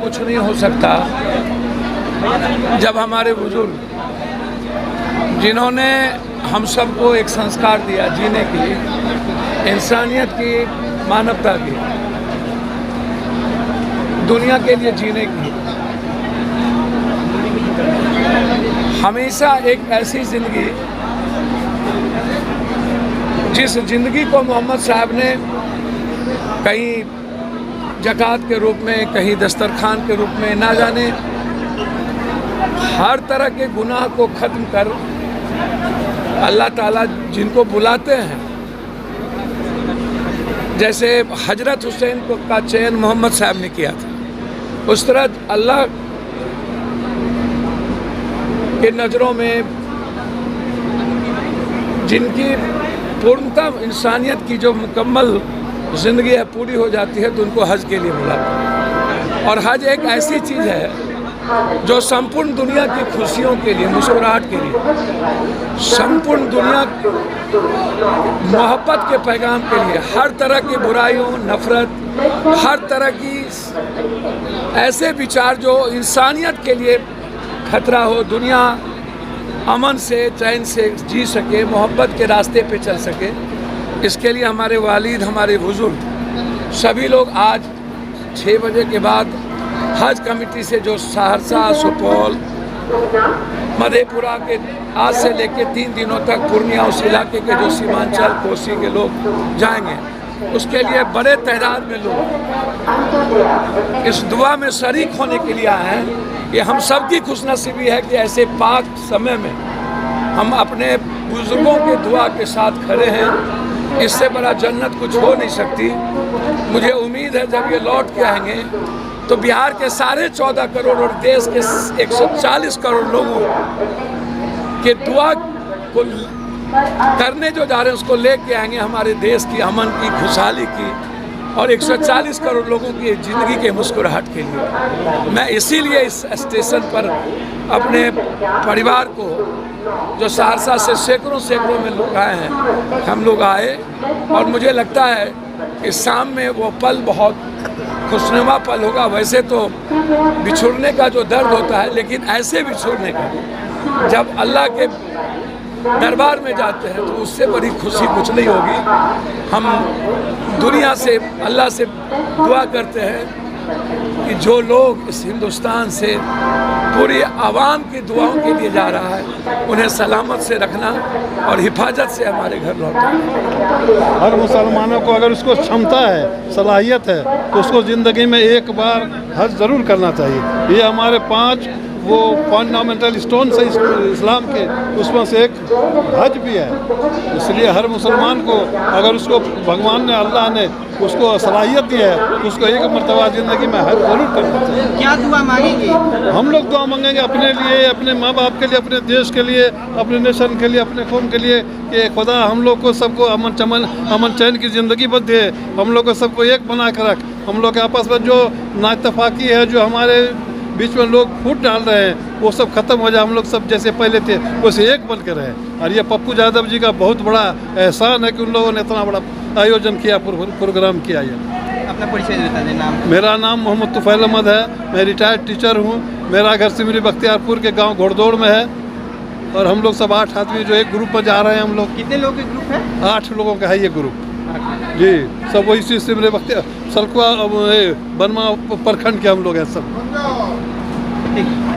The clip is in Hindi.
कुछ नहीं हो सकता जब हमारे बुजुर्ग जिन्होंने हम सबको एक संस्कार दिया जीने की, इंसानियत की, मानवता की, दुनिया के लिए जीने की, हमेशा एक ऐसी जिंदगी जिस जिंदगी को मोहम्मद साहब ने कहीं ज़कात के रूप में, कहीं दस्तरखान के रूप में, ना जाने हर तरह के गुनाह को ख़त्म कर अल्लाह ताला जिनको बुलाते हैं, जैसे हजरत हुसैन को का चयन मोहम्मद साहब ने किया था, उस तरह अल्लाह के नज़रों में जिनकी पूर्णतः इंसानियत की जो मुकम्मल ज़िंदगी है पूरी हो जाती है, तो उनको हज के लिए बुलाते हैं। और हज एक ऐसी चीज़ है जो संपूर्ण दुनिया की खुशियों के लिए, मुस्कुराहट के लिए, संपूर्ण दुनिया मोहब्बत के पैगाम के लिए, हर तरह की बुराइयों, नफरत, हर तरह की ऐसे विचार जो इंसानियत के लिए खतरा हो, दुनिया अमन से, चैन से जी सके, मोहब्बत के रास्ते पे चल सके, इसके लिए हमारे वालिद, हमारे बुजुर्ग सभी लोग आज 6 बजे के बाद हज कमेटी से जो सहरसा, सुपौल, मधेपुरा के आज से लेकर 3 दिनों तक पूर्णिया, उस इलाके के जो सीमांचल, कोसी के लोग जाएंगे, उसके लिए बड़े तादाद में लोग इस दुआ में शरीक होने के लिए आए हैं। ये हम सबकी खुशनसीबी है कि ऐसे पाक समय में हम अपने बुजुर्गों के दुआ के साथ खड़े हैं। इससे बड़ा जन्नत कुछ हो नहीं सकती। मुझे उम्मीद है जब ये लौट के आएंगे तो बिहार के 14.5 करोड़ और देश के 140 करोड़ लोगों के दुआ को करने जो जा रहे हैं उसको लेके आएंगे, हमारे देश की अमन की, खुशहाली की और 140 करोड़ लोगों की ज़िंदगी के मुस्कुराहट के लिए। मैं इसीलिए इस स्टेशन पर अपने परिवार को, जो सहरसा से सैकड़ों में लोग आए हैं, हम लोग आए, और मुझे लगता है कि शाम में वो पल बहुत खुशनुमा पल होगा। वैसे तो बिछुड़ने का जो दर्द होता है, लेकिन ऐसे बिछुड़ने का जब अल्लाह के दरबार में जाते हैं तो उससे बड़ी खुशी कुछ नहीं होगी। हम दुनिया से, अल्लाह से दुआ करते हैं कि जो लोग इस हिंदुस्तान से पूरी आवाम की दुआओं के लिए जा रहा है, उन्हें सलामत से रखना और हिफाजत से हमारे घर लौटाना। हर मुसलमानों को अगर उसको क्षमता है, सलाहियत है, तो उसको ज़िंदगी में एक बार हज ज़रूर करना चाहिए। ये हमारे 5 वो फंडामेंटल स्टोन से इस्लाम के, उसमें से एक हज भी है। इसलिए हर मुसलमान को अगर उसको भगवान ने, अल्लाह ने उसको सलाहियत दी है, तो उसको एक मरतबा ज़िंदगी में हज ज़रूर करना चाहिए। क्या दुआ मांगेंगे? हम लोग दुआ मांगेंगे अपने लिए, अपने माँ बाप के लिए, अपने देश के लिए, अपने नेशन के लिए, अपने कौम के लिए, कि खुदा हम लोग को सबको अमन चैन की ज़िंदगी बदे, हम लोग को सबको एक बना कर रख। हम लोग के आपस में जो नाइतफाकी है, जो हमारे बीच में लोग फूट डाल रहे हैं, वो सब खत्म हो जाए। हम लोग सब जैसे पहले थे वैसे एक बन कर रहें। और ये पप्पू यादव जी का बहुत बड़ा एहसान है कि उन लोगों ने इतना बड़ा आयोजन किया, प्रोग्राम किया। ये अपना परिचय देता है। नाम? मेरा नाम मोहम्मद तुफैल अहमद है। मैं रिटायर्ड टीचर हूँ। मेरा घर सिमरी बख्तियारपुर के गाँव घोड़दौड़ में है। और हम लोग सब 8 आदमी जो एक ग्रुप में जा रहे हैं। हम लोग कितने लोगों के ग्रुप है? 8 लोगों का है ये ग्रुप जी। सब वही चीज़ सिमरी बख्तियार, सलकुआ, बनमा प्रखंड के हम लोग हैं सब।